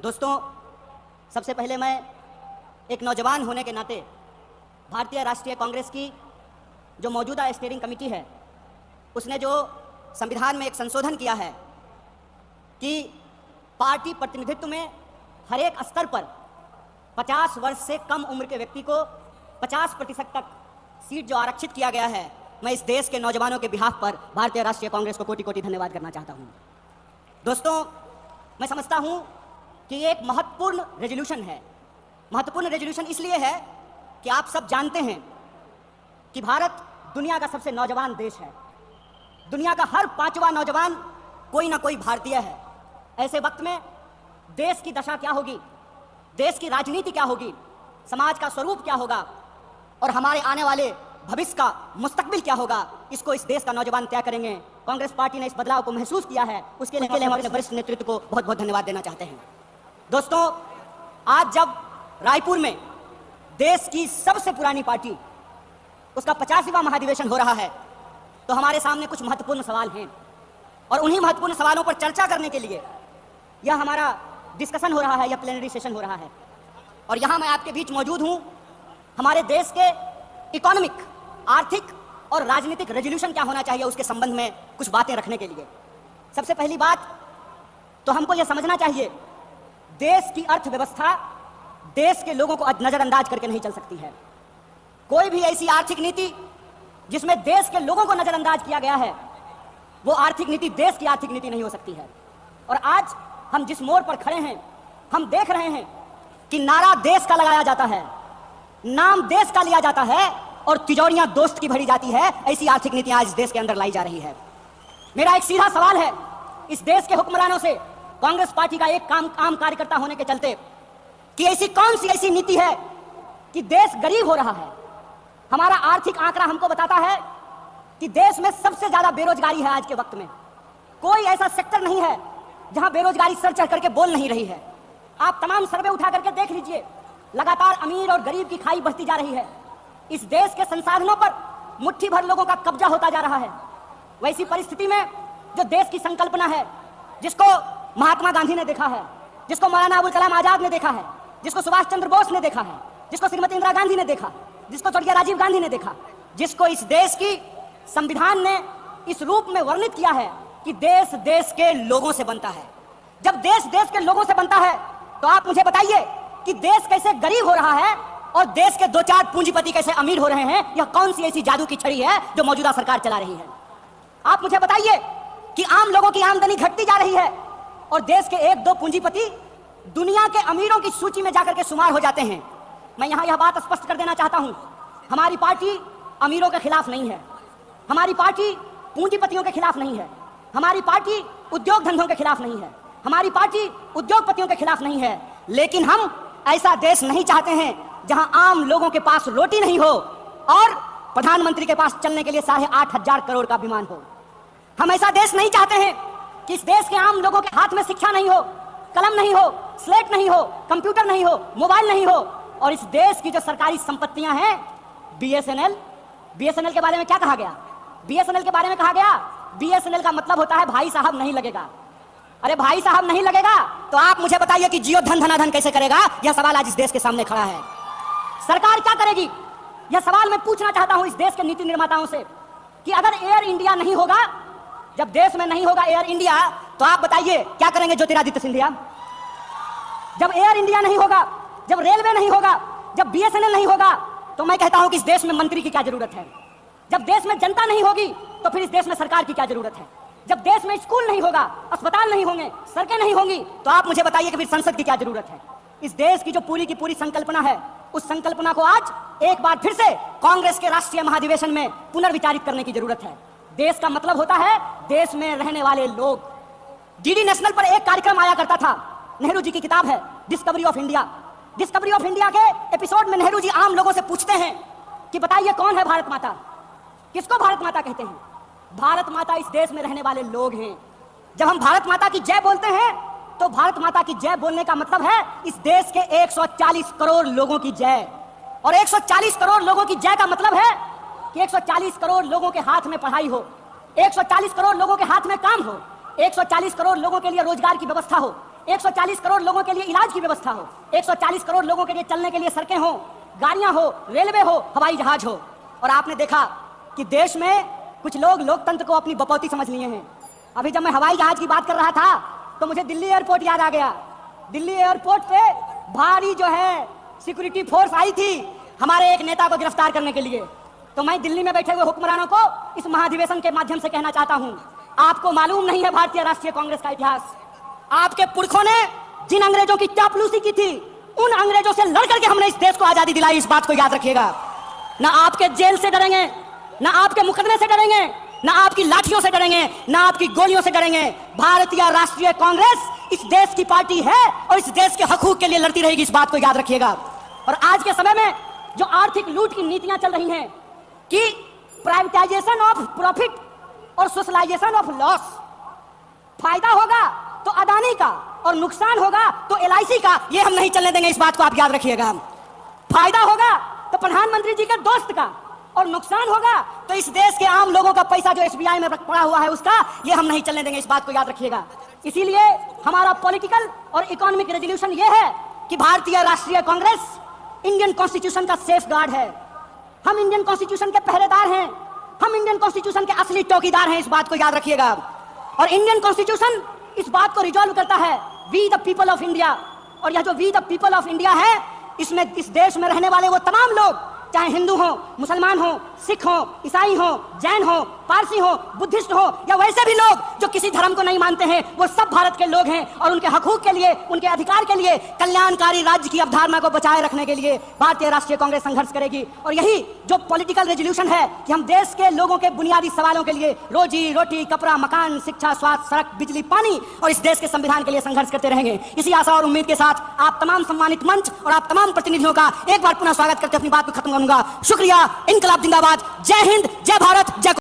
दोस्तों, सबसे पहले मैं एक नौजवान होने के नाते भारतीय राष्ट्रीय कांग्रेस की जो मौजूदा स्टीयरिंग कमेटी है उसने जो संविधान में एक संशोधन किया है कि पार्टी प्रतिनिधित्व में हर एक स्तर पर 50 वर्ष से कम उम्र के व्यक्ति को 50% तक सीट जो आरक्षित किया गया है, मैं इस देश के नौजवानों के बिहाफ पर भारतीय राष्ट्रीय कांग्रेस को कोटि कोटि धन्यवाद करना चाहता हूं। दोस्तों, मैं समझता हूं कि ये एक महत्वपूर्ण रेजोल्यूशन है। महत्वपूर्ण रेजोल्यूशन इसलिए है कि आप सब जानते हैं कि भारत दुनिया का सबसे नौजवान देश है। दुनिया का हर 5वां नौजवान कोई ना कोई भारतीय है। ऐसे वक्त में देश की दशा क्या होगी, देश की राजनीति क्या होगी, समाज का स्वरूप क्या होगा और हमारे आने वाले भविष्य का मुस्तकबिल क्या होगा, इसको इस देश का नौजवान तय करेंगे। कांग्रेस पार्टी ने इस बदलाव को महसूस किया है, उसके लिए हम अपने वरिष्ठ नेतृत्व को बहुत बहुत धन्यवाद देना चाहते हैं। दोस्तों, आज जब रायपुर में देश की सबसे पुरानी पार्टी उसका 50वां महाधिवेशन हो रहा है तो हमारे सामने कुछ महत्वपूर्ण सवाल हैं और उन्हीं महत्वपूर्ण सवालों पर चर्चा करने के लिए यह हमारा डिस्कशन हो रहा है, यह प्लेनरी सेशन हो रहा है। और यहां मैं आपके बीच मौजूद हूं हमारे देश के इकोनॉमिक, आर्थिक और राजनीतिक रेजोल्यूशन क्या होना चाहिए उसके संबंध में कुछ बातें रखने के लिए। सबसे पहली बात तो हमको यह समझना चाहिए, देश की अर्थव्यवस्था देश के लोगों को नजरअंदाज करके नहीं चल सकती है। कोई भी ऐसी आर्थिक नीति जिसमें देश के लोगों को नजरअंदाज किया गया है, वो आर्थिक नीति देश की आर्थिक नीति नहीं हो सकती है। और आज हम जिस मोड़ पर खड़े हैं, हम देख रहे हैं कि नारा देश का लगाया जाता है, नाम देश का लिया जाता है और तिजोरियां दोस्त की भरी जाती है। ऐसी आर्थिक नीतियां आज देश के अंदर लाई जा रही है। मेरा एक सीधा सवाल है इस देश के हुक्मरानों से, कांग्रेस पार्टी का एक आम कार्यकर्ता होने के चलते, कि ऐसी कौन सी ऐसी नीति है कि देश गरीब हो रहा है। हमारा आर्थिक आंकड़ा हमको बताता है कि देश में सबसे ज्यादा बेरोजगारी है आज के वक्त में। कोई ऐसा सेक्टर नहीं है जहां बेरोजगारी सर चढ़ करके बोल नहीं रही है। आप तमाम सर्वे उठा करके देख लीजिए, लगातार अमीर और गरीब की खाई बढ़ती जा रही है। इस देश के संसाधनों पर मुट्ठी भर लोगों का कब्जा होता जा रहा है। वैसी परिस्थिति में जो देश की संकल्पना है, जिसको महात्मा गांधी ने देखा है, जिसको मौलाना अबुल कलाम आजाद ने देखा है, जिसको सुभाष चंद्र बोस ने देखा है, जिसको श्रीमती इंदिरा गांधी ने देखा, जिसको स्वर्गीय राजीव गांधी ने देखा, जिसको इस देश की संविधान ने इस रूप में वर्णित किया है कि देश देश के लोगों से बनता है। जब देश देश के लोगों से बनता है तो आप मुझे बताइए कि देश कैसे गरीब हो रहा है और देश के 2-4 पूंजीपति कैसे अमीर हो रहे हैं। यह कौन सी ऐसी जादू की छड़ी है जो मौजूदा सरकार चला रही है। आप मुझे बताइए कि आम लोगों की आमदनी घटती जा रही है और देश के 1-2 पूंजीपति दुनिया के अमीरों की सूची में जाकर के शुमार हो जाते हैं। मैं यहां यह बात स्पष्ट कर देना चाहता हूं, हमारी पार्टी अमीरों के खिलाफ नहीं है, हमारी पार्टी पूंजीपतियों के खिलाफ नहीं है, हमारी पार्टी उद्योग धंधों के खिलाफ नहीं है, हमारी पार्टी उद्योगपतियों के खिलाफ नहीं है। लेकिन हम ऐसा देश नहीं चाहते हैं जहां आम लोगों के पास रोटी नहीं हो और प्रधानमंत्री के पास चलने के लिए 8,500 करोड़ का विमान हो। हम ऐसा देश नहीं चाहते हैं कि इस देश के आम लोगों के हाथ में शिक्षा नहीं हो, कलम नहीं हो, स्लेट नहीं हो, कंप्यूटर नहीं हो, मोबाइल नहीं हो। और इस देश की जो सरकारी संपत्तियां हैं, बीएसएनएल के बारे में क्या कहा गया? बीएसएनएल के बारे में कहा गया, बीएसएनएल का मतलब होता है भाई साहब नहीं लगेगा। अरे भाई साहब नहीं लगेगा तो आप मुझे बताइए कि जियो धन धनाधन कैसे करेगा? यह सवाल आज इस देश के सामने खड़ा है। सरकार क्या करेगी? यह सवाल मैं पूछना चाहता हूं इस देश के नीति निर्माताओं से कि अगर एयर इंडिया नहीं होगा, जब देश में नहीं होगा एयर इंडिया, तो आप बताइए क्या करेंगे ज्योतिरादित्य सिंधिया? जब एयर इंडिया नहीं होगा, जब रेलवे नहीं होगा, जब बीएसएनएल नहीं होगा, तो मैं कहता हूं कि इस देश में मंत्री की क्या जरूरत है? जब देश में जनता नहीं होगी तो फिर इस देश में सरकार की क्या जरूरत है? जब देश में स्कूल नहीं होगा, अस्पताल नहीं होंगे, सड़कें नहीं होंगी, तो आप मुझे बताइए कि फिर संसद की क्या जरूरत है? इस देश की जो पूरी की पूरी संकल्पना है, उस संकल्पना को आज एक बार फिर से कांग्रेस के राष्ट्रीय महाधिवेशन में पुनर्विचारित करने की जरूरत है। देश का मतलब होता है देश में रहने वाले लोग। डीडी नेशनल पर एक कार्यक्रम आया करता था, नेहरू जी की किताब है discovery of India. Discovery of India के एपिसोड में नेहरू जी आम लोगों से पूछते हैं कि बताइए कौन है भारत माता? किसको भारत माता कहते हैं? भारत माता इस देश में रहने वाले लोग हैं। जब हम भारत माता की जय बोलते हैं तो भारत माता की जय बोलने का मतलब है इस देश के 140 करोड़ लोगों की जय। और 140 करोड़ लोगों की जय का मतलब है कि 140 करोड़ लोगों के हाथ में पढ़ाई हो, 140 करोड़ लोगों के हाथ में काम हो, 140 करोड़ लोगों के लिए रोजगार की व्यवस्था हो, 140 करोड़ लोगों के लिए इलाज की व्यवस्था हो, 140 करोड़ लोगों के लिए चलने के लिए सड़कें हो, गाड़ियां हो, रेलवे हो, हवाई जहाज हो। और आपने देखा कि देश में कुछ लोग लोकतंत्र को अपनी बपौती समझ लिए हैं। अभी जब मैं हवाई जहाज की बात कर रहा था तो मुझे दिल्ली एयरपोर्ट याद आ गया। दिल्ली एयरपोर्ट पे भारी जो है सिक्योरिटी फोर्स आई थी हमारे एक नेता को गिरफ्तार करने के लिए। तो मैं दिल्ली में बैठे हुए हुक्मरानों को इस महाधिवेशन के माध्यम से कहना चाहता हूं, आपको मालूम नहीं है भारतीय राष्ट्रीय कांग्रेस का इतिहास। आपके पुरखों ने जिन अंग्रेजों की चापलूसी की थी, उन अंग्रेजों से लड़ करके हमने इस देश को आजादी दिलाई। इस बात को याद रखिएगा। ना आपके जेल से डरेंगे, ना आपके मुकदमे से डरेंगे, ना आपकी लाठियों से डरेंगे, ना आपकी गोलियों से डरेंगे। भारतीय राष्ट्रीय कांग्रेस इस देश की पार्टी है और इस देश के हकूक के लिए लड़ती रहेगी। इस बात को याद रखिएगा। और आज के समय में जो आर्थिक लूट की नीतियां चल रही हैं कि प्राइवेटाइजेशन ऑफ प्रॉफिट और सोशलाइजेशन ऑफ लॉस, फायदा होगा तो अदानी का और नुकसान होगा तो एलआईसी का, ये हम नहीं चलने देंगे। इस बात को आप याद रखिएगा। फायदा होगा तो प्रधानमंत्री जी के दोस्त का और नुकसान होगा तो इस देश के आम लोगों का पैसा जो एसबीआई में पड़ा हुआ है उसका, ये हम नहीं चलने देंगे। इस बात को याद रखिएगा। इसीलिए हमारा पॉलिटिकल और इकोनॉमिक रेजोल्यूशन ये है कि भारतीय राष्ट्रीय कांग्रेस इंडियन कॉन्स्टिट्यूशन का सेफ गार्ड है। हम इंडियन कॉन्स्टिट्यूशन के पहरेदार हैं, हम इंडियन कॉन्स्टिट्यूशन के असली चौकीदार हैं। इस बात को याद रखिएगा। और इंडियन कॉन्स्टिट्यूशन इस बात को रिजॉल्व करता है, we the people of India. और यह जो we the people of India है, इसमें इस देश में रहने वाले वो तमाम लोग, चाहे हिंदू हो, मुसलमान हो, सिख हो, ईसाई हो, जैन हो, पारसी हो, बुद्धिस्ट हो, या वैसे भी लोग जो किसी धर्म को नहीं मानते हैं, वो सब भारत के लोग हैं। और उनके हकूक के लिए, उनके अधिकार के लिए, कल्याणकारी राज्य की अवधारणा को बचाए रखने के लिए भारतीय राष्ट्रीय कांग्रेस संघर्ष करेगी। और यही जो पॉलिटिकल रेजोल्यूशन है कि हम देश के लोगों के बुनियादी सवालों के लिए, रोजी रोटी, कपड़ा, मकान, शिक्षा, स्वास्थ्य, सड़क, बिजली, पानी और इस देश के संविधान के लिए संघर्ष करते रहेंगे। इसी आशा और उम्मीद के साथ आप तमाम सम्मानित मंच और आप तमाम प्रतिनिधियों का एक बार पुनः स्वागत करके अपनी बात को खत्म करूंगा। शुक्रिया। इनकलाब जिंदाबाद। जय हिंद, जय भारत, जय